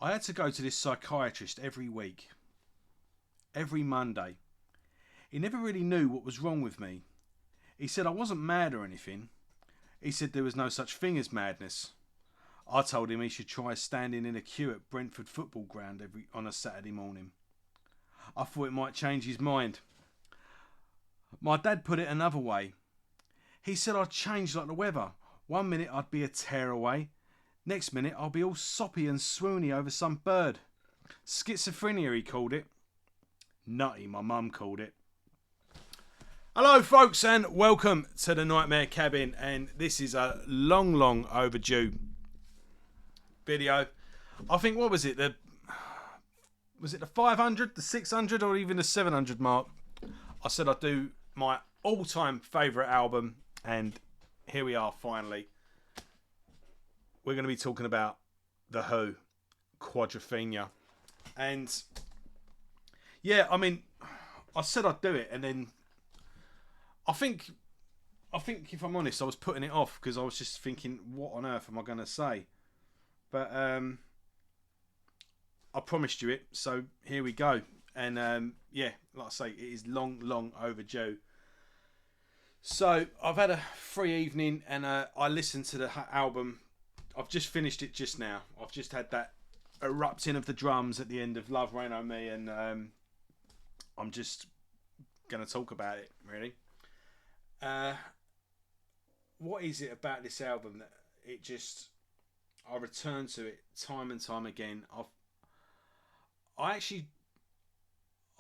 I had to go to this psychiatrist every week, every Monday. He never really knew what was wrong with me. He said I wasn't mad or anything. He said there was no such thing as madness. I told him he should try standing in a queue at Brentford football ground on a Saturday morning. I thought it might change his mind. My dad put it another way. He said I'd change like the weather. One minute I'd be a tearaway. Next minute I'll be all soppy and swoony over some bird. Schizophrenia, he called it. Nutty, my mum called it. Hello folks and welcome to the Nightmare Cabin, and this is a long overdue video. I think, what was it, the 500, the 600 or even the 700 mark? I said I'd do my all-time favourite album, and here we are finally. We're going to be talking about The Who, Quadrophenia. And yeah, I mean, I said I'd do it, and then I think if I'm honest, I was putting it off because I was just thinking, what on earth am I going to say? But I promised you it, so here we go. And yeah, like I say, it is long overdue. So I've had a free evening, and I listened to the album. I've just finished it just now. I've just had that erupting of the drums at the end of Love Rain on Me, and I'm just going to talk about it, really. What is it about this album that it just, I return to it time and time again.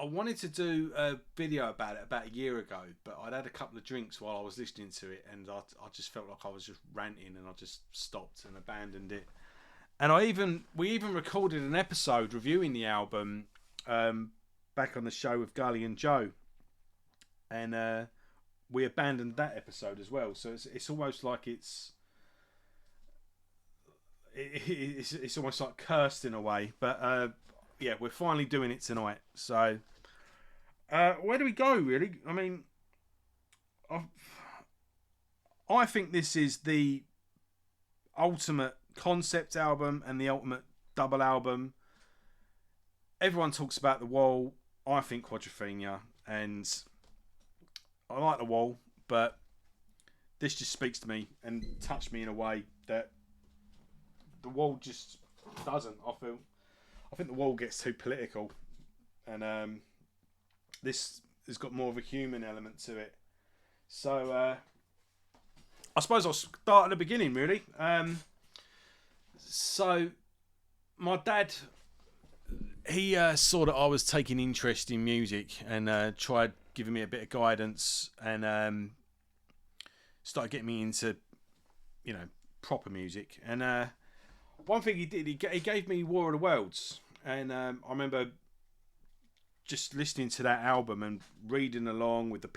I wanted to do a video about it about a year ago, but I'd had a couple of drinks while I was listening to it, and I just felt like I was just ranting, and I just stopped and abandoned it. And we even recorded an episode reviewing the album back on the show with Gully and Joe, and we abandoned that episode as well. So it's almost like it's almost like cursed in a way. But yeah, we're finally doing it tonight. So where do we go, really? I mean, I think this is the ultimate concept album and the ultimate double album. Everyone talks about The Wall. I think Quadrophenia, and I like The Wall, but this just speaks to me and touched me in a way that The Wall just doesn't. I think The Wall gets too political, and this has got more of a human element to it. So I suppose I'll start at the beginning, really. So my dad, he saw that I was taking interest in music and tried giving me a bit of guidance, and started getting me into, proper music. And one thing he did, he gave me War of the Worlds, and I remember just listening to that album and reading along with the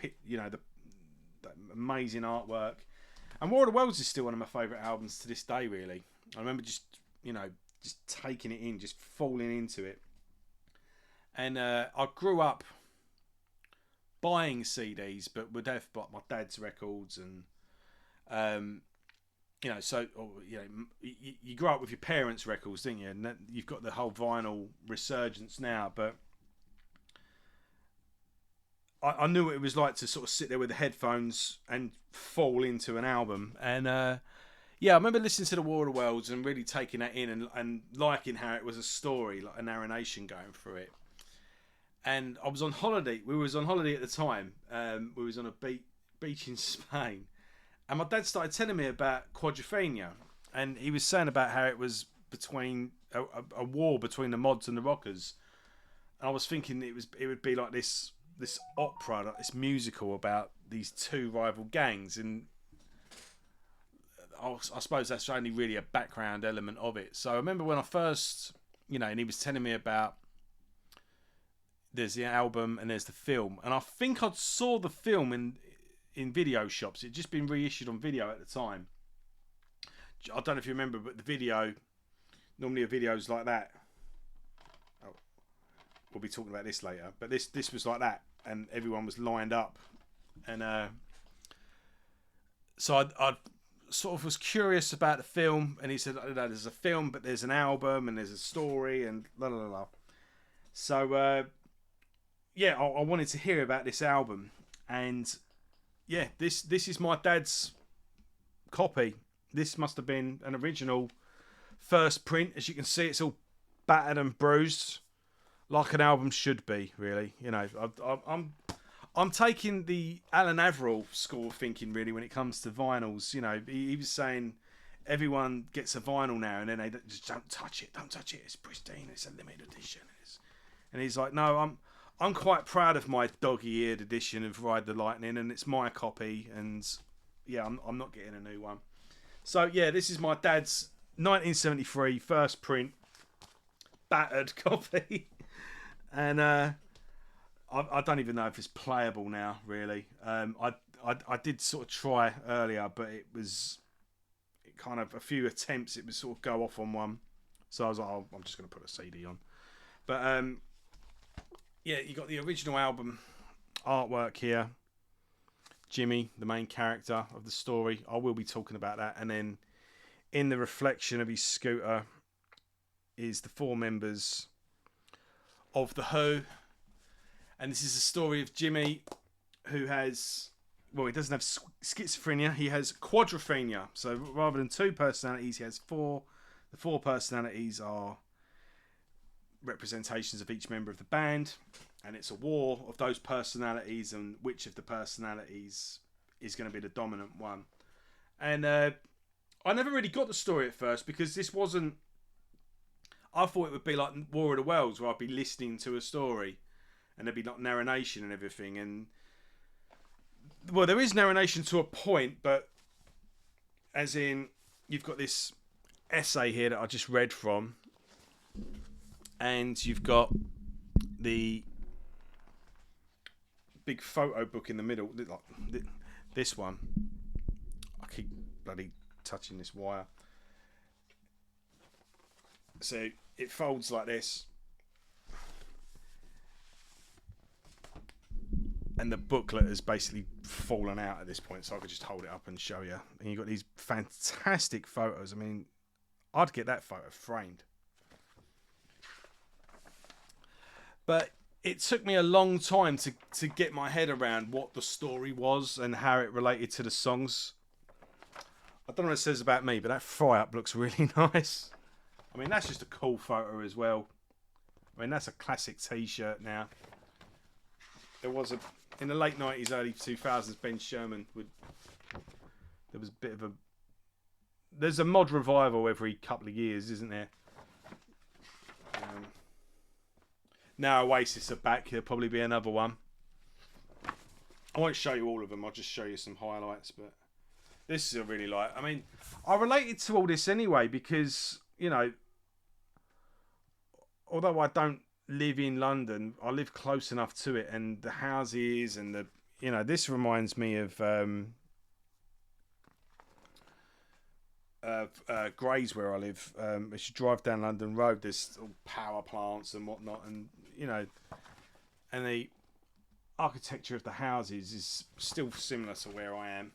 amazing artwork. And War of the Worlds is still one of my favourite albums to this day, really. I remember just taking it in, just falling into it. And I grew up buying CDs, but would have bought my dad's records, and you grow up with your parents' records, didn't you? And then you've got the whole vinyl resurgence now, but I knew what it was like to sort of sit there with the headphones and fall into an album. And yeah, I remember listening to the War of the Worlds and really taking that in, and liking how it was a story, like a narration going through it. And I was on holiday. We was on holiday at the time. We was on a beach in Spain. And my dad started telling me about Quadrophenia. And he was saying about how it was between a war between the mods and the rockers. And I was thinking it would be like this opera, like this musical about these two rival gangs. And I suppose that's only really a background element of it. So I remember when I first, and he was telling me about, there's the album and there's the film, and I think I saw the film in video shops. It'd just been reissued on video at the time. I don't know if you remember, but the video, normally a video's like that. Oh, we'll be talking about this later, but this was like that, and everyone was lined up, and so I sort of was curious about the film, and he said, "Oh, no, there's a film, but there's an album, and there's a story, and la la la." So yeah, I wanted to hear about this album, and yeah, this is my dad's copy. This must have been an original first print. As you can see, it's all battered and bruised, like an album should be. Really, you know, I'm taking the Alan Averill school of thinking, really, when it comes to vinyls. You know, he was saying everyone gets a vinyl now, and then they just don't touch it. It's pristine. It's a limited edition. And he's like, no, I'm quite proud of my dog-eared edition of Ride the Lightning, and it's my copy. And yeah, I'm not getting a new one. So yeah, this is my dad's 1973 first print battered copy, and I don't even know if it's playable now. Really, I did sort of try earlier, but it kind of a few attempts. It would sort of go off on one, so I was like, oh, I'm just going to put a CD on. But yeah, you got the original album artwork here. Jimmy, the main character of the story. I will be talking about that. And then in the reflection of his scooter is the 4 members of the Who. And this is the story of Jimmy, who has, well, he doesn't have schizophrenia. He has quadrophenia. So rather than 2 personalities, he has 4. The 4 personalities are representations of each member of the band, and it's a war of those personalities and which of the personalities is going to be the dominant one. And I never really got the story at first, because this wasn't, I thought it would be like War of the Worlds, where I'd be listening to a story and there'd be like narration and everything. And well, there is narration to a point, but as in, you've got this essay here that I just read from, and you've got the big photo book in the middle, like this one. I keep bloody touching this wire. So it folds like this, and the booklet has basically fallen out at this point, so I could just hold it up and show you. And you've got these fantastic photos. I mean, I'd get that photo framed. But it took me a long time to get my head around what the story was and how it related to the songs. I don't know what it says about me, but that fry-up looks really nice. I mean, that's just a cool photo as well. I mean, that's a classic T-shirt now. There was in the late 90s, early 2000s, Ben Sherman there was a bit of there's a mod revival every couple of years, isn't there? Now Oasis are back, there'll probably be another one. I won't show you all of them, I'll just show you some highlights. But this is a really I mean, I related to all this anyway, because, you know, although I don't live in London, I live close enough to it, and the houses and the, you know, this reminds me of Grays, where I live. As you drive down London Road, there's all power plants and whatnot, and, you know, and the architecture of the houses is still similar to where I am.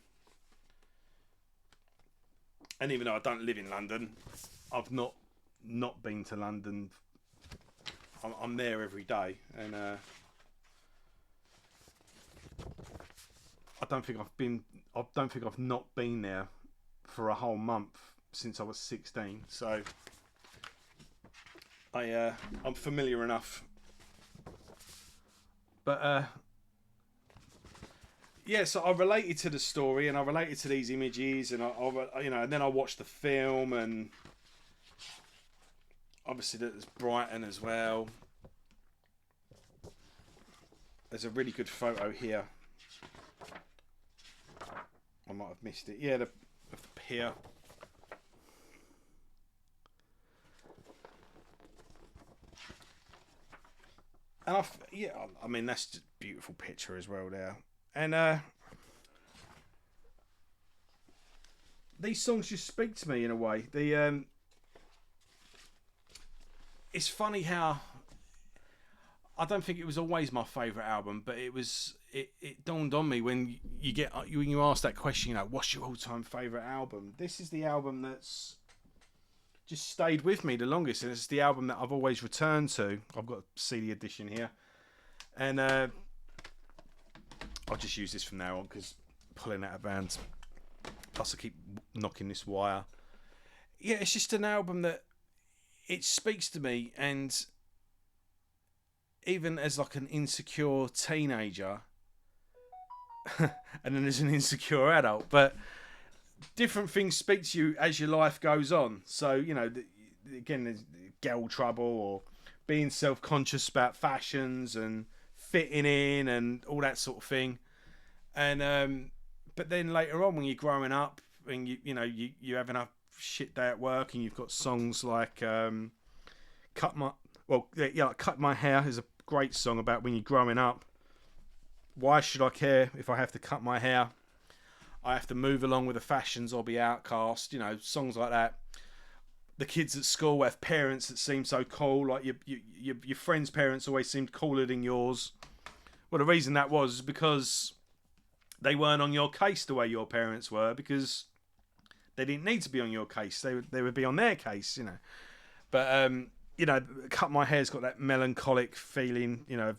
And even though I don't live in London, I've not been to London. I'm there every day, and I don't think I've not been there for a whole month since I was 16. So I'm familiar enough. But yeah, so I related to the story, and I related to these images, and I you know, and then I watched the film, and obviously there's Brighton as well. There's a really good photo here. I might have missed it. Yeah, the pier. And yeah, I mean, that's just a beautiful picture as well there. And these songs just speak to me in a way. It's funny how I don't think it was always my favourite album, but it was. It dawned on me when you ask that question, what's your all-time favourite album? This is the album that's just stayed with me the longest, and it's the album that I've always returned to. I've got a CD edition here, and I'll just use this from now on because pulling out of bands. Plus, I keep knocking this wire. Yeah, it's just an album that it speaks to me, and even as like an insecure teenager, and then as an insecure adult, but different things speak to you as your life goes on. So, again, there's girl trouble or being self-conscious about fashions and fitting in and all that sort of thing. And but then later on, when you're growing up and you're having a shit day at work, and you've got songs like "Cut My Hair" is a great song about when you're growing up. Why should I care if I have to cut my hair? I have to move along with the fashions or be outcast. Songs like that. The kids at school have parents that seem so cool. Like your friends' parents always seemed cooler than yours. Well, the reason that was because they weren't on your case the way your parents were, because they didn't need to be on your case. They would be on their case, But Cut My Hair's got that melancholic feeling, of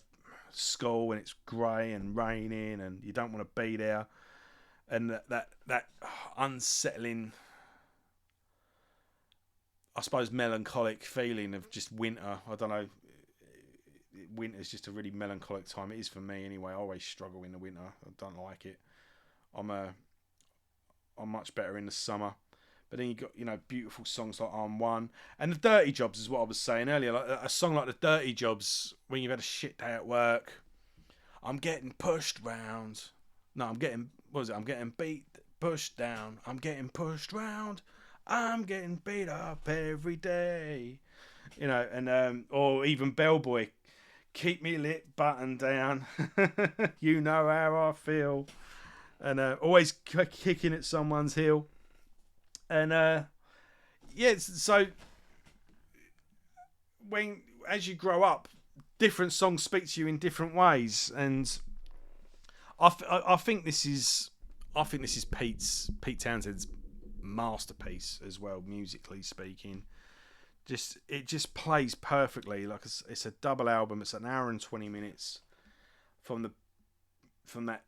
school when it's grey and raining and you don't want to be there, and that unsettling, I suppose, melancholic feeling of just winter. I don't know. Winter's just a really melancholic time. It is for me anyway. I always struggle in the winter. I don't like it. I'm much better in the summer. But then you got, beautiful songs like "I'm One" and "The Dirty Jobs" is what I was saying earlier. Like a song like "The Dirty Jobs" when you've had a shit day at work. I'm getting pushed round. No, I'm getting beat, pushed down. I'm getting pushed round. I'm getting beat up every day. Or even Bellboy, "Keep Me Lit, Button Down." You know how I feel. And always kicking at someone's heel. And so as you grow up, different songs speak to you in different ways, and I think this is Pete Townsend's masterpiece as well, musically speaking. It just plays perfectly. Like it's a double album. It's an hour and 20 minutes from that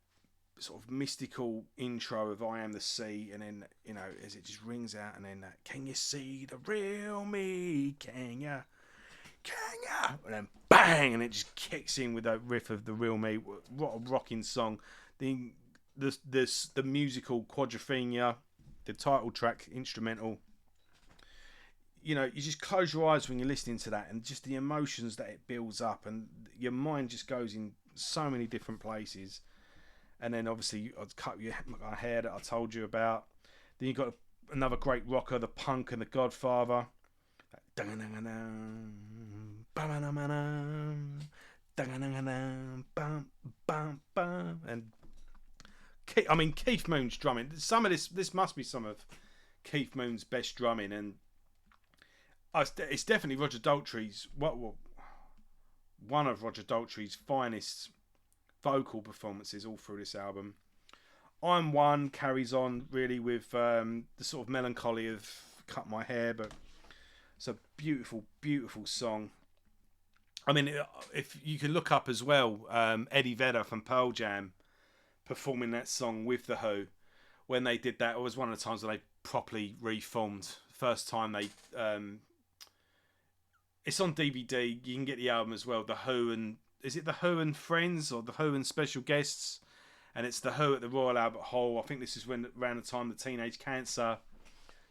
sort of mystical intro of "I Am the Sea," and then as it just rings out, and then "Can you see the real me? Can ya? And then bang, and it just kicks in with that riff of "The Real Me." What a rocking song! The musical Quadrophenia, the title track instrumental. You just close your eyes when you're listening to that, and just the emotions that it builds up, and your mind just goes in so many different places. And then obviously I'd cut my hair that I told you about. Then you got another great rocker, the Punk and the Godfather. And Keith Moon's drumming. Some of this must be some of Keith Moon's best drumming, and it's definitely Roger Daltrey's one of Roger Daltrey's finest vocal performances all through this album. "I'm One" carries on really with the sort of melancholy of "Cut My Hair," but it's a beautiful, beautiful song. I mean, if you can look up as well, Eddie Vedder from Pearl Jam performing that song with The Who. When they did that, it was one of the times when they properly reformed. First time they... it's on DVD. You can get the album as well. The Who and... Is it The Who and Friends or The Who and Special Guests? And it's The Who at the Royal Albert Hall. I think this is around the time the Teenage Cancer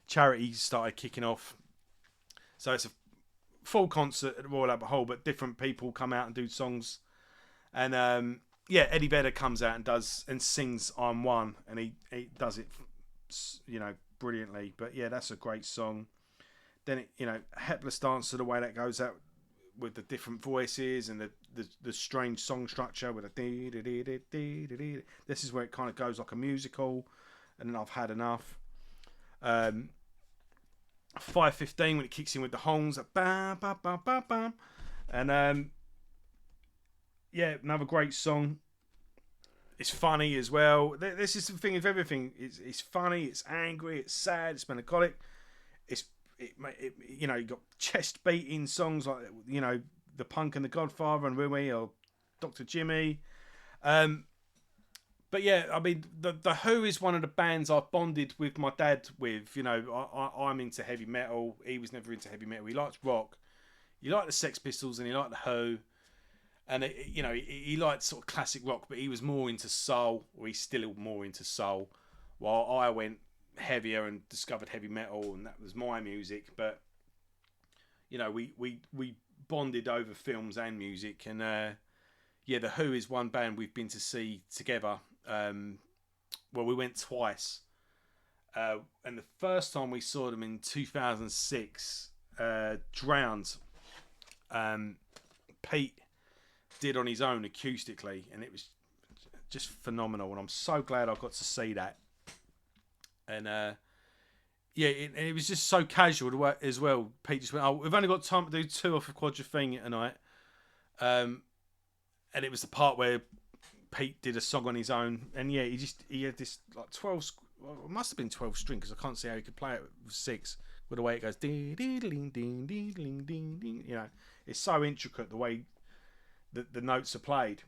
charity started kicking off. So it's a full concert at the Royal Albert Hall, but different people come out and do songs. And Eddie Vedder comes out and sings "I'm One," and he does it, brilliantly. But yeah, that's a great song. Then Helpless Dancer, the way that goes out with the different voices and the strange song structure with a dee dee dee dee dee dee. This is where it kind of goes like a musical, and then I've Had Enough. 5:15 when it kicks in with the hongs, bam bam bam bam bam, and yeah, another great song. It's funny as well. This is the thing of everything. It's funny. It's angry. It's sad. It's melancholic. It's you know, you got chest beating songs like, you know, the Punk and the Godfather and Rui or Dr. Jimmy. Um, but yeah, I mean, the Who is one of the bands I bonded with my dad with. You know, I'm into heavy metal. He was never into heavy metal. He liked rock. He liked the Sex Pistols and he liked the Who. And you know, he liked sort of classic rock, but he was more into soul, or he's still more into soul. While I went heavier and discovered heavy metal, and that was my music. But you know, we bonded over films and music, and yeah, the Who is one band we've been to see together. Well, we went twice, and the first time we saw them in 2006, Drowned. Pete did on his own acoustically, and it was just phenomenal. And I'm so glad I got to see that. And yeah, it was just so casual to work as well. Pete just went, "Oh, we've only got time to do 2 off of Quadrophenia tonight," and it was the part where Pete did a song on his own, and yeah, he had this like 12. Well, it must have been 12 string because I can't see how he could play it with 6. With the way it goes, ding ding ding ding ding ding ding. You know, it's so intricate the way the notes are played.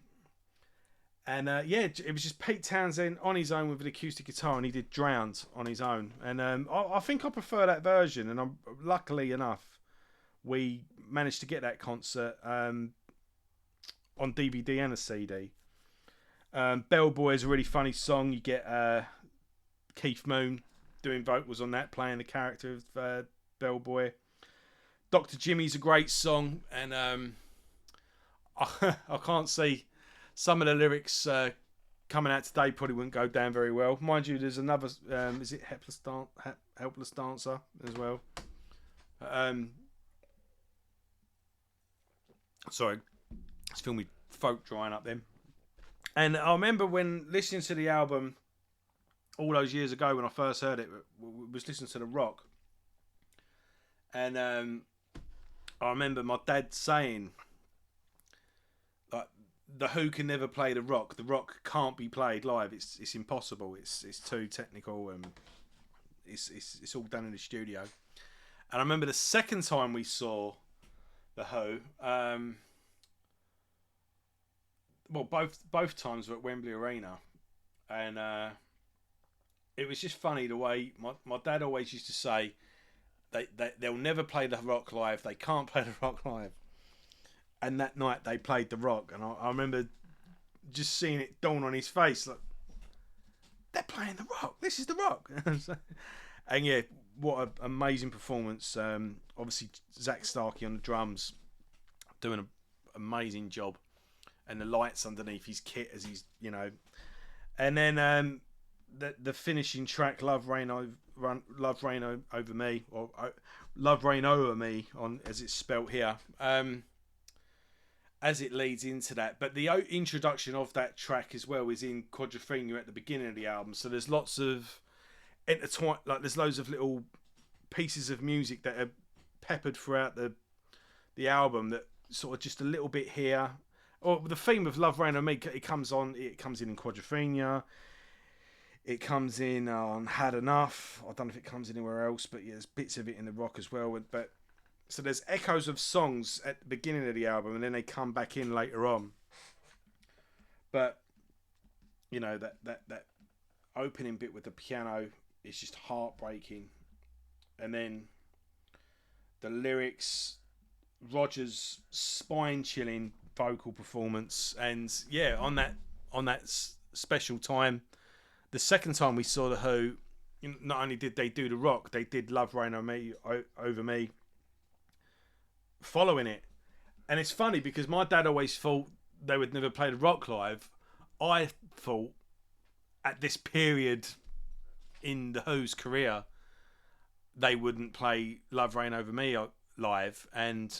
And yeah, it was just Pete Townsend on his own with an acoustic guitar, and he did Drowned on his own. And I think I prefer that version. And luckily enough, we managed to get that concert on DVD and a CD. Bellboy is a really funny song. You get Keith Moon doing vocals on that, playing the character of Bellboy. Dr. Jimmy's a great song, and I can't see some of the lyrics coming out today probably wouldn't go down very well. Mind you, there's another, is it Helpless Dancer as well? Sorry, it's filming throat drying up then. And I remember when listening to the album all those years ago when I first heard it, was listening to The Rock. And I remember my dad saying, like, the Who can never play The Rock. The Rock can't be played live. It's impossible. It's too technical, and it's all done in the studio. And I remember the second time we saw the Who, well, both times were at Wembley Arena, and it was just funny the way my dad always used to say they'll never play the Rock live. They can't play the Rock live. And that night they played the Rock, and I remember just seeing it dawn on his face, like, they're playing the Rock. This is the Rock. And yeah, what an amazing performance. Obviously Zach Starkey on the drums doing an amazing job, and the lights underneath his kit as he's, you know. And then the finishing track, Love Reign Over Me, or Love Reign Over Me, on as it's spelt here, as it leads into that. But the introduction of that track as well is in Quadrophenia at the beginning of the album, so there's lots of intertwined, like there's loads of little pieces of music that are peppered throughout the album that sort of just a little bit here. Or the theme of Love Reign Over Me, it comes in Quadrophenia. It comes in on Had Enough. I don't know if it comes anywhere else, but yeah, there's bits of it in The Rock as well. But so there's echoes of songs at the beginning of the album, and then they come back in later on. But you know, that opening bit with the piano is just heartbreaking, and then the lyrics, Roger's spine-chilling vocal performance, and yeah, on that special time. The second time we saw the Who, not only did they do The Rock, they did Love Reign Over Me following it. And it's funny because my dad always thought they would never play The Rock live. I thought at this period in the Who's career, they wouldn't play Love Reign Over Me live. And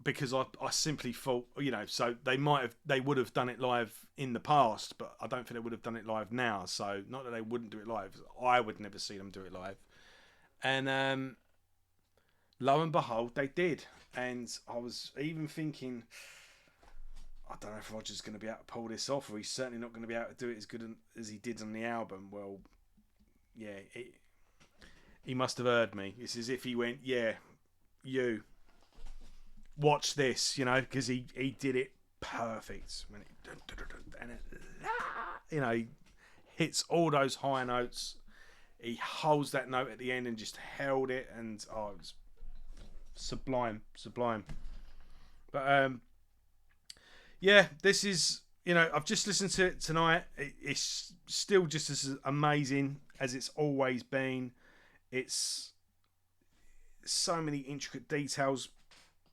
because I simply thought, you know, so they would have done it live in the past, but I don't think they would have done it live now. So not that they wouldn't do it live, I would never see them do it live. And lo and behold, they did. And I was even thinking, I don't know if Roger's going to be able to pull this off, or he's certainly not going to be able to do it as good as he did on the album. Well, yeah, he must have heard me. It's as if he went, yeah, you watch this, you know, because he did it perfect. When he hits all those high notes. He holds that note at the end and just held it, and it was sublime. But yeah, this is, I've just listened to it tonight. It's still just as amazing as it's always been. It's so many intricate details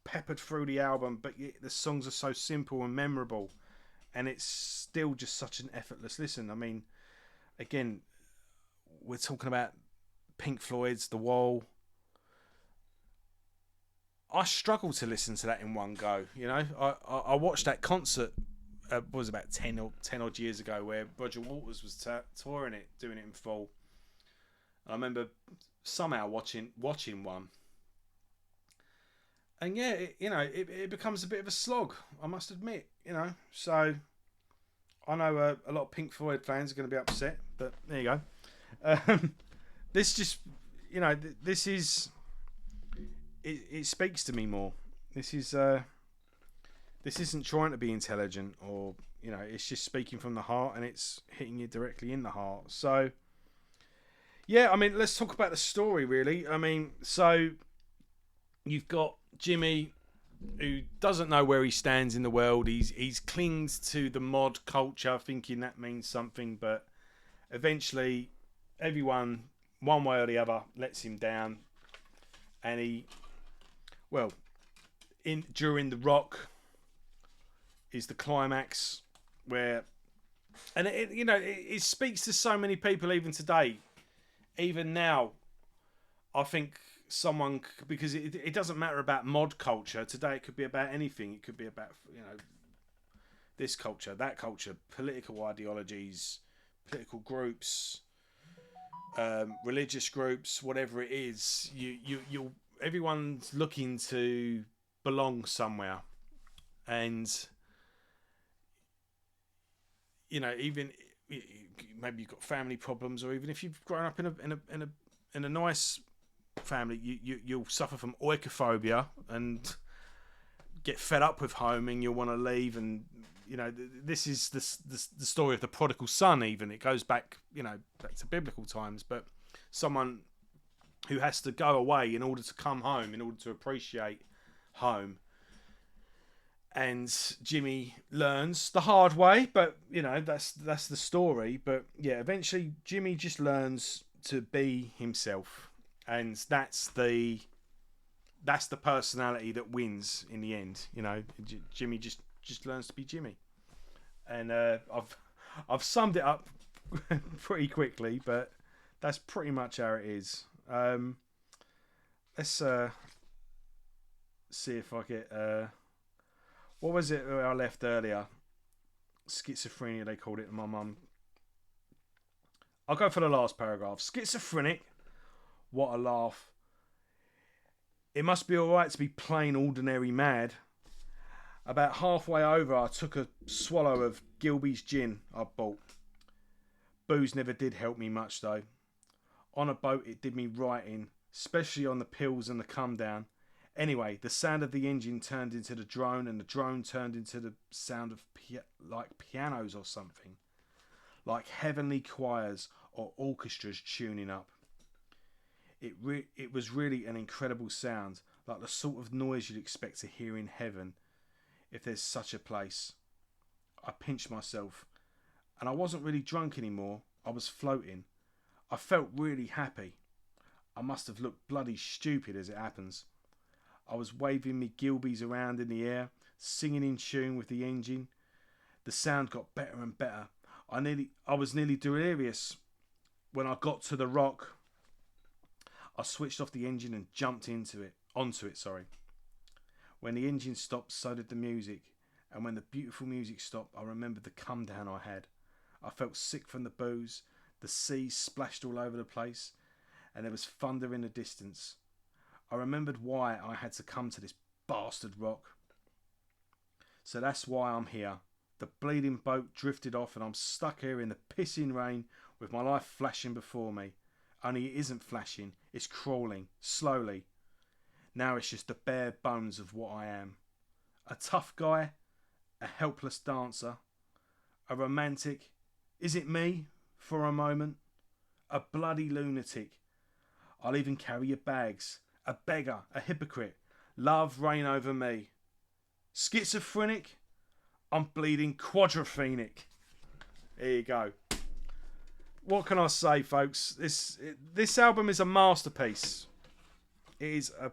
peppered through the album, but the songs are so simple and memorable, and it's still just such an effortless listen. I mean, again, we're talking about Pink Floyd's The Wall. I struggle to listen to that in one go. I watched that concert. Was about 10 odd years ago, where Roger Waters was touring it, doing it in full. And I remember somehow watching one. And yeah, it becomes a bit of a slog, I must admit. So I know a lot of Pink Floyd fans are going to be upset, but there you go. This just, this is. It speaks to me more. This isn't trying to be intelligent, or it's just speaking from the heart, and it's hitting you directly in the heart. So yeah, I mean, let's talk about the story, really. I mean, so you've got Jimmy, who doesn't know where he stands in the world. He's clings to the mod culture, thinking that means something, but eventually everyone, one way or the other, lets him down, and during the Rock is the climax where, and it speaks to so many people even today, even now. I think because it doesn't matter about mod culture today. It could be about anything. It could be about this culture, that culture, political ideologies, political groups, religious groups, whatever it is. Everyone's looking to belong somewhere, and even maybe you've got family problems, or even if you've grown up in a nice family, you'll suffer from oikophobia and get fed up with home, and you'll want to leave. And this is the story of the prodigal son. Even it goes back back to biblical times, but someone who has to go away in order to come home, in order to appreciate home. And Jimmy learns the hard way, but that's the story. But yeah, eventually Jimmy just learns to be himself, and that's the personality that wins in the end. Jimmy just learns to be Jimmy, and I've summed it up pretty quickly, but that's pretty much how it is. Let's see if I get what was it I left earlier? Schizophrenia, they called it to my mum. I'll go for the last paragraph. Schizophrenic, what a laugh. It must be alright to be plain ordinary mad. About halfway over, I took a swallow of Gilby's gin I bought. Booze never did help me much though. On a boat it did me right in, especially on the pills and the come down. Anyway, the sound of the engine turned into the drone, and the drone turned into the sound of like pianos or something. Like heavenly choirs or orchestras tuning up. It was really an incredible sound, like the sort of noise you'd expect to hear in heaven, if there's such a place. I pinched myself, and I wasn't really drunk anymore. I was floating. I felt really happy. I must have looked bloody stupid as it happens. I was waving me Gilbys around in the air, singing in tune with the engine. The sound got better and better. I was nearly delirious. When I got to the Rock, I switched off the engine and jumped onto it. When the engine stopped, so did the music. And when the beautiful music stopped, I remembered the come down I had. I felt sick from the booze. The sea splashed all over the place, and there was thunder in the distance. I remembered why I had to come to this bastard Rock. So that's why I'm here. The bleeding boat drifted off and I'm stuck here in the pissing rain with my life flashing before me. Only it isn't flashing, it's crawling, slowly. Now it's just the bare bones of what I am. A tough guy, a helpless dancer, a romantic, is it me, for a moment? A bloody lunatic. I'll even carry your bags. A beggar, a hypocrite. Love reign over me. Schizophrenic, I'm bleeding quadrophenic. There you go. What can I say, folks? This album is a masterpiece. It is a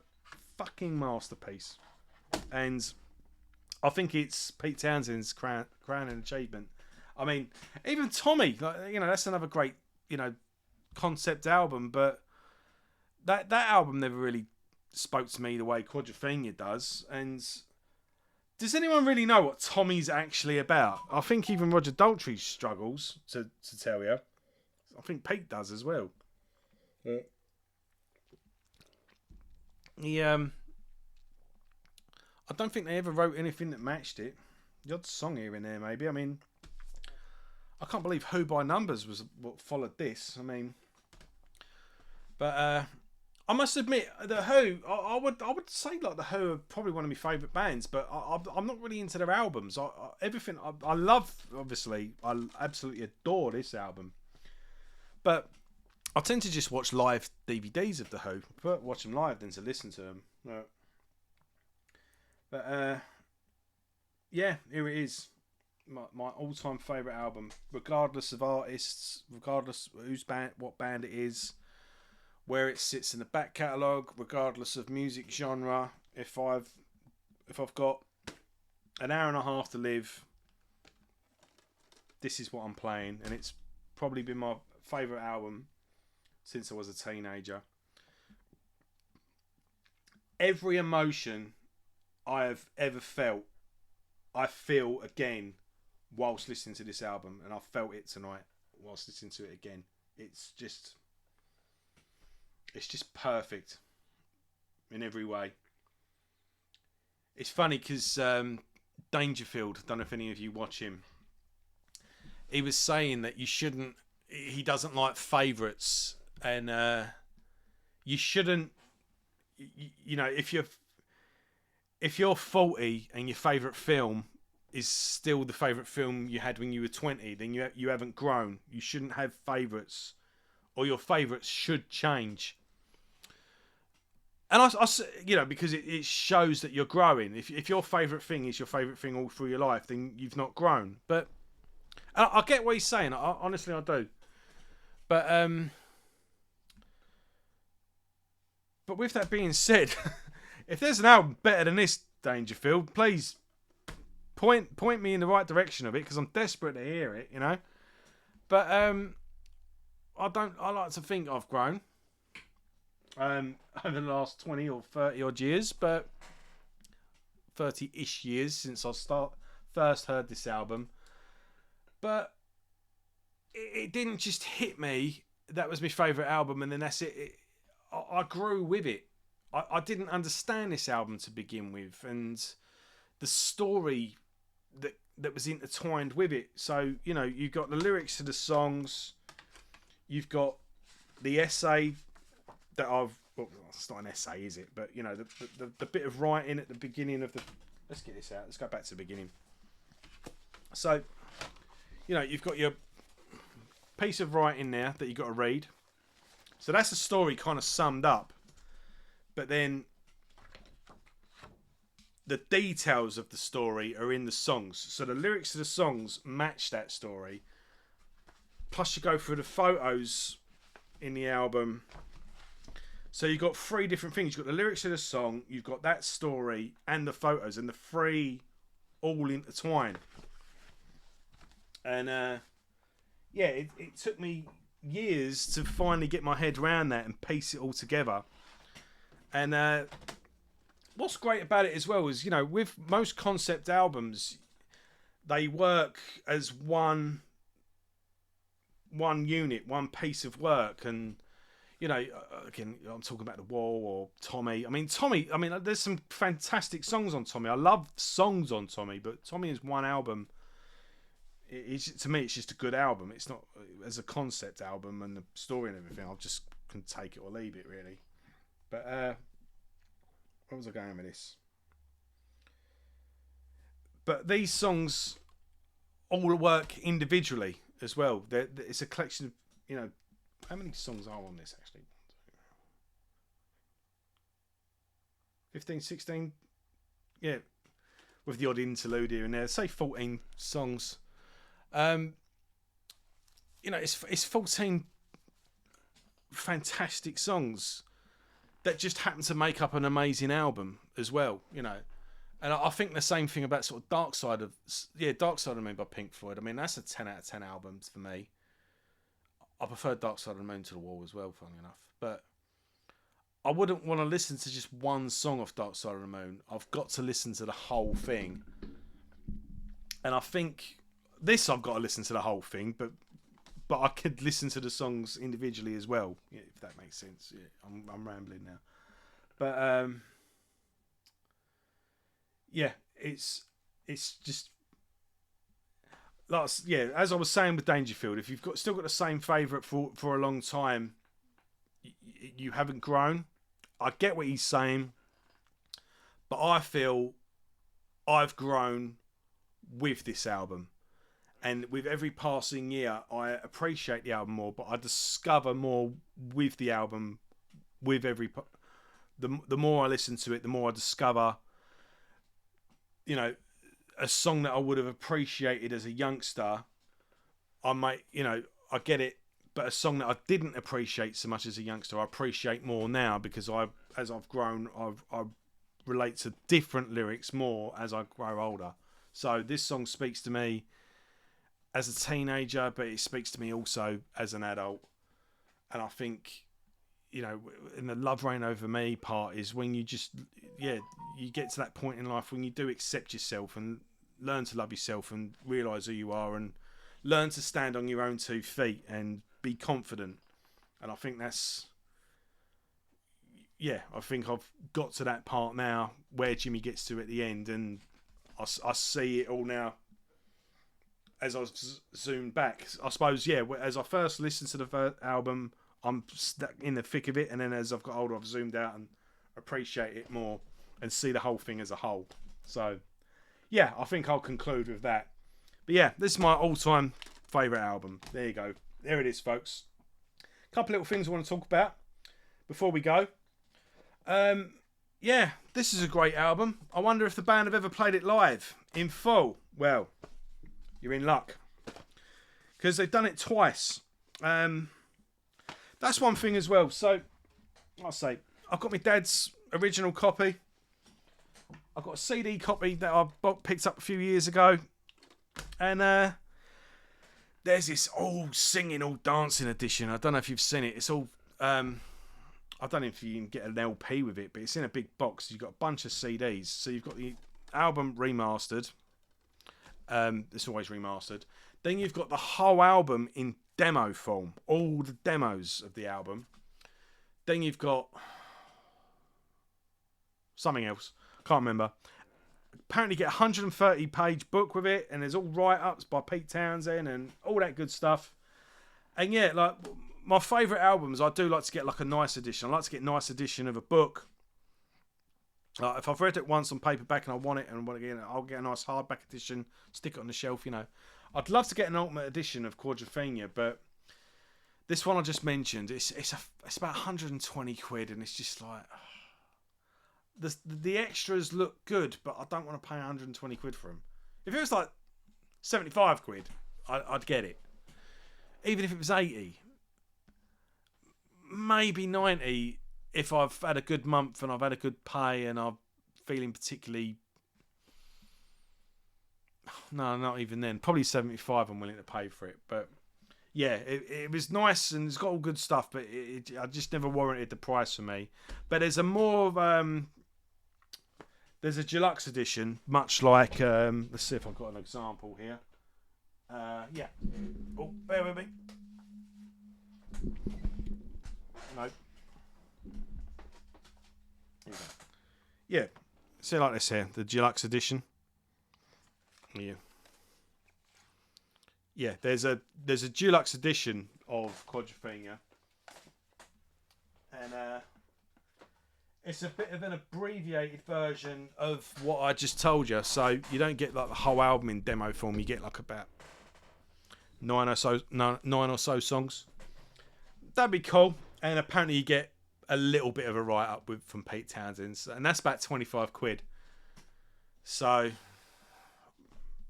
fucking masterpiece. And I think it's Pete Townsend's crowning achievement. I mean, even Tommy, that's another great, concept album, but that album never really spoke to me the way Quadrophenia does. And does anyone really know what Tommy's actually about? I think even Roger Daltrey struggles to tell you. I think Pete does as well. I don't think they ever wrote anything that matched it. The odd song here and there, maybe. I mean, I can't believe Who by Numbers was what followed this. I mean, but I must admit, the Who, I would say like the Who are probably one of my favourite bands, but I'm not really into their albums. I love, obviously, I absolutely adore this album, but I tend to just watch live DVDs of the Who. I prefer to watch them live than to listen to them. But yeah, here it is. My all-time favourite album, regardless of artists, regardless whose band, what band it is, where it sits in the back catalogue, regardless of music genre. If I've got an hour and a half to live, this is what I'm playing, and it's probably been my favourite album since I was a teenager. Every emotion I have ever felt, I feel again whilst listening to this album, and I felt it tonight whilst listening to it again. It's just perfect in every way. It's funny because Dangerfield, I don't know if any of you watch him, he was saying that he doesn't like favourites, and you shouldn't, if you're 40 and your favourite film is still the favourite film you had when you were 20, then you haven't grown. You shouldn't have favourites, or your favourites should change. And I because it shows that you're growing. If your favourite thing is your favourite thing all through your life, then you've not grown. But I get what he's saying. Honestly, I do. But with that being said, if there's an album better than this, Dangerfield, please point me in the right direction of it, because I'm desperate to hear it, But I like to think I've grown over the last 20 or 30 odd years, but 30-ish years since I first heard this album. But it didn't just hit me. That was my favourite album, and then that's it. I grew with it. I didn't understand this album to begin with, and the story that was intertwined with it. So, you've got the lyrics to the songs, you've got the essay that it's not an essay, is it? But, the bit of writing at the beginning of let's get this out. Let's go back to the beginning. So, you've got your piece of writing there that you've got to read. So that's the story kind of summed up. But then the details of the story are in the songs. So the lyrics to the songs match that story. Plus you go through the photos in the album. So you've got three different things. You've got the lyrics to the song, you've got that story, and the photos. And the three all intertwine. And it took me years to finally get my head around that and piece it all together. And what's great about it as well is, with most concept albums, they work as one unit, one piece of work. And, you know, again, I'm talking about The Wall or Tommy. I mean, Tommy. I mean, there's some fantastic songs on Tommy. I love songs on Tommy, but Tommy is one album. To me, it's just a good album. It's not as a concept album and the story and everything. I just can take it or leave it, really. But where was I going with this? But these songs all work individually as well. It's a collection of, you know, how many songs are on this actually? 15, 16? Yeah, with the odd interlude here and there. Say 14 songs. You know, it's 14 fantastic songs that just happen to make up an amazing album as well, you know. And I think the same thing about sort of Dark Side of the Moon by Pink Floyd. I mean, that's a 10 out of 10 albums for me. I prefer Dark Side of the Moon to The Wall as well, funnily enough. But I wouldn't want to listen to just one song off Dark Side of the Moon. I've got to listen to the whole thing. And I think this I've got to listen to the whole thing, but I could listen to the songs individually as well, if that makes sense. Yeah, I'm rambling now. But yeah, it's just as I was saying with Dangerfield, if you've still got the same favourite for a long time, you haven't grown. I get what he's saying, but I feel I've grown with this album, and with every passing year I appreciate the album more, but I discover more with the album. With every the more I listen to it, the more I discover, you know, a song that I would have appreciated as a youngster, I might, you know, I get it, but a song that I didn't appreciate so much as a youngster, I appreciate more now, because as I've grown, I relate to different lyrics more as I grow older. So this song speaks to me as a teenager, but it speaks to me also as an adult. And I think, you know, in the Love Reign Over Me part is when you just, you get to that point in life when you do accept yourself and learn to love yourself and realise who you are and learn to stand on your own 2 feet and be confident. And I think that's, I think I've got to that part now where Jimmy gets to at the end, and I see it all now as I've zoomed back. I suppose, as I first listened to the first album, I'm stuck in the thick of it, and then as I've got older, I've zoomed out and appreciate it more and see the whole thing as a whole. So, I think I'll conclude with that. But this is my all-time favourite album. There you go. There it is, folks. A couple little things I want to talk about before we go. This is a great album. I wonder if the band have ever played it live in full. Well, you're in luck, because they've done it twice. That's one thing as well. So, I'll say, I've got my dad's original copy. I've got a CD copy that I picked up a few years ago. And there's this all singing, all dancing edition. I don't know if you've seen it. It's all... I don't know if you can get an LP with it, but it's in a big box. You've got a bunch of CDs. So you've got the album remastered. It's always remastered. Then you've got the whole album in demo form. All the demos of the album. Then you've got something else. Can't remember. Apparently you get a 130-page book with it, and there's all write-ups by Pete Townsend and all that good stuff. And like my favourite albums, I do like to get like a nice edition. I like to get a nice edition of a book. If I've read it once on paperback and I want it and want to get it, I'll get a nice hardback edition, stick it on the shelf, you know. I'd love to get an ultimate edition of Quadrophenia, but this one I just mentioned, it's about 120 quid, and it's just like... The extras look good, but I don't want to pay 120 quid for them. If it was like 75 quid, I'd get it. Even if it was 80. Maybe 90 if I've had a good month and I've had a good pay and I'm feeling particularly... No, not even then. Probably 75 I'm willing to pay for it. But it was nice and it's got all good stuff, but I just never warranted the price for me. But there's a more of... There's a deluxe edition, much like... let's see if I've got an example here. Oh, bear with me. Nope. Yeah. See like this here, the deluxe edition. Yeah. Yeah, there's a deluxe edition of Quadrophenia. And it's a bit of an abbreviated version of what I just told you. So you don't get like the whole album in demo form. You get like about nine or so songs. That'd be cool. And apparently you get a little bit of a write-up from Pete Townsend. And that's about 25 quid. So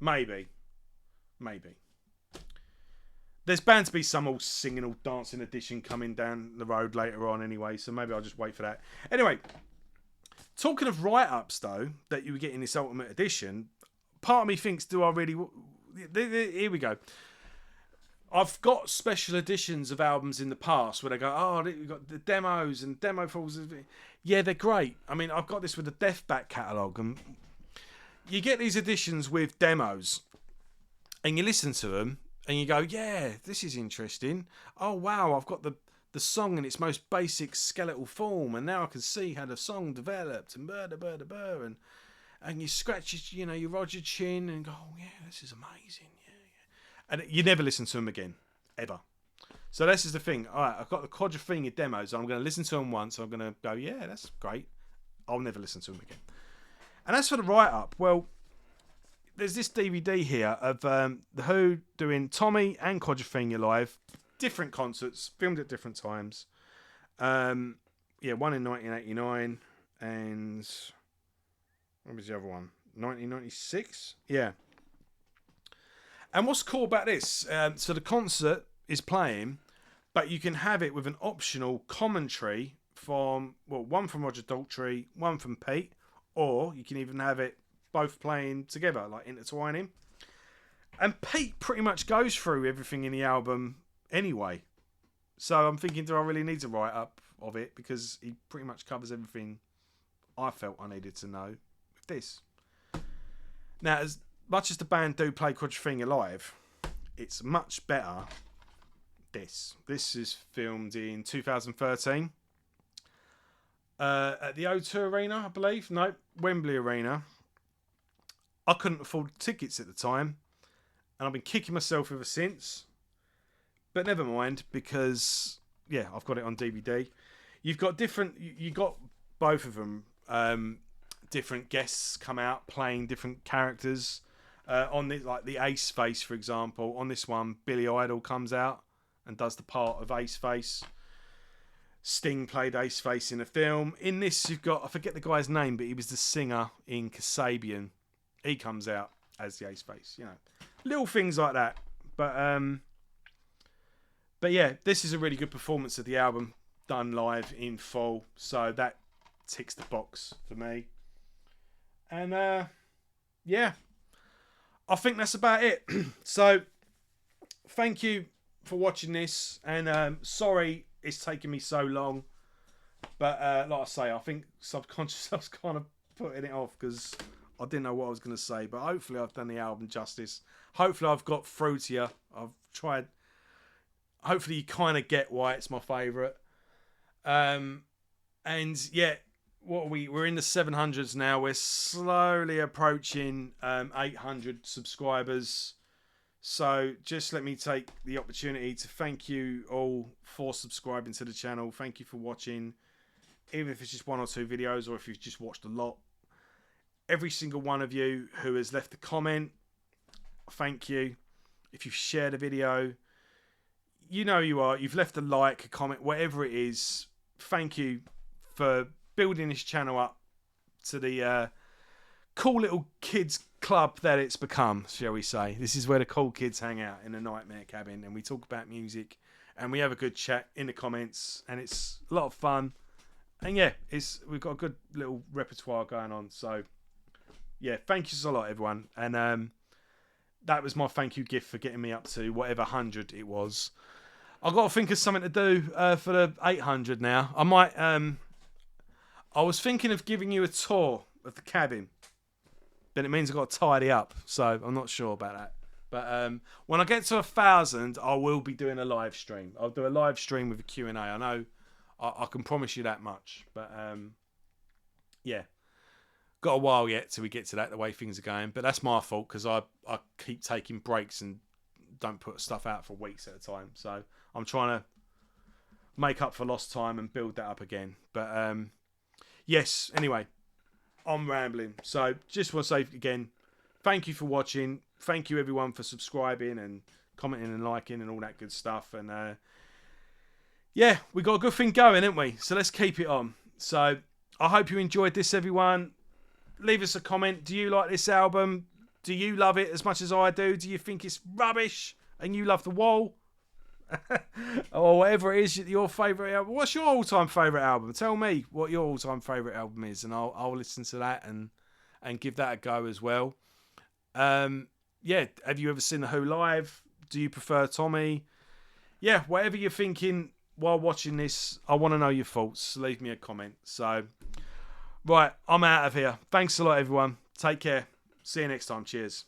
maybe. There's bound to be some all singing, all dancing edition coming down the road later on anyway, so maybe I'll just wait for that. Anyway, talking of write-ups, though, that you get in this Ultimate Edition, part of me thinks, do I really... Here we go. I've got special editions of albums in the past where they go, oh, you've got the demos and demo falls. Yeah, they're great. I mean, I've got this with the Deathback catalogue, and you get these editions with demos, and you listen to them, and you go, yeah, this is interesting. Oh, wow, I've got the song in its most basic skeletal form, and now I can see how the song developed, and and you scratch your, you rod your chin and go, oh, yeah, this is amazing. Yeah. And you never listen to them again, ever. So this is the thing. All right, I've got the Quadrophenia demos. I'm going to listen to them once. I'm going to go, yeah, that's great. I'll never listen to them again. And as for the write-up, well, there's this DVD here of The Who doing Tommy and Quadrophenia live, different concerts, filmed at different times. One in 1989 and what was the other one? 1996? Yeah. And what's cool about this? So the concert is playing, but you can have it with an optional commentary from, one from Roger Daltrey, one from Pete, or you can even have it both playing together, like intertwining. And Pete pretty much goes through everything in the album anyway. So I'm thinking, do I really need to write up of it? Because he pretty much covers everything I felt I needed to know with this. Now, as much as the band do play Quadrophenia live, it's much better this. This is filmed in 2013. At the O2 Arena, I believe. No, Wembley Arena. I couldn't afford tickets at the time, and I've been kicking myself ever since. But never mind, because I've got it on DVD. You've got you got both of them. Different guests come out playing different characters. On the Ace Face, for example, on this one, Billy Idol comes out and does the part of Ace Face. Sting played Ace Face in a film. In this, you've got, I forget the guy's name, but he was the singer in Kasabian. He comes out as the Ace Face, little things like that. But yeah, this is a really good performance of the album done live in full, so that ticks the box for me. And I think that's about it. So thank you for watching this, and sorry it's taken me so long, but like I say, I think subconsciously I was kind of putting it off because I didn't know what I was going to say, but hopefully I've done the album justice. Hopefully I've got through to you. I've tried. Hopefully you kind of get why it's my favourite. And yeah, we're in the 700s now. We're slowly approaching 800 subscribers. So just let me take the opportunity to thank you all for subscribing to the channel. Thank you for watching, even if it's just one or two videos or if you've just watched a lot. Every single one of you who has left a comment, thank you. If you've shared a video, you know you are. You've left a like, a comment, whatever it is. Thank you for building this channel up to the cool little kids club that it's become, shall we say. This is where the cool kids hang out in the Nightmare Cabin, and we talk about music and we have a good chat in the comments, and it's a lot of fun. And yeah, we've got a good little repertoire going on. So yeah, thank you so a lot, everyone. And that was my thank you gift for getting me up to whatever 100 it was. I've got to think of something to do for the 800 now. I might. I was thinking of giving you a tour of the cabin, but it means I've got to tidy up, so I'm not sure about that. But when I get to 1,000, I will be doing a live stream. I'll do a live stream with a Q&A. I know I can promise you that much. But yeah, got a while yet till we get to that, the way things are going. But that's my fault, because I keep taking breaks and don't put stuff out for weeks at a time. So I'm trying to make up for lost time and build that up again. But yes, anyway, I'm rambling. So just want to say again, thank you for watching. Thank you everyone for subscribing and commenting and liking and all that good stuff. And yeah, we got a good thing going, haven't we? So let's keep it on. So I hope you enjoyed this, everyone. Leave us a comment. Do you like this album? Do you love it as much as I do? Do you think it's rubbish and you love The Wall? Or whatever it is, your favourite album. What's your all-time favourite album? Tell me what your all-time favourite album is, and I'll listen to that and give that a go as well. Yeah, have you ever seen The Who live? Do you prefer Tommy? Yeah, whatever you're thinking while watching this, I want to know your thoughts. Leave me a comment. So, right, I'm out of here. Thanks a lot, everyone. Take care. See you next time. Cheers.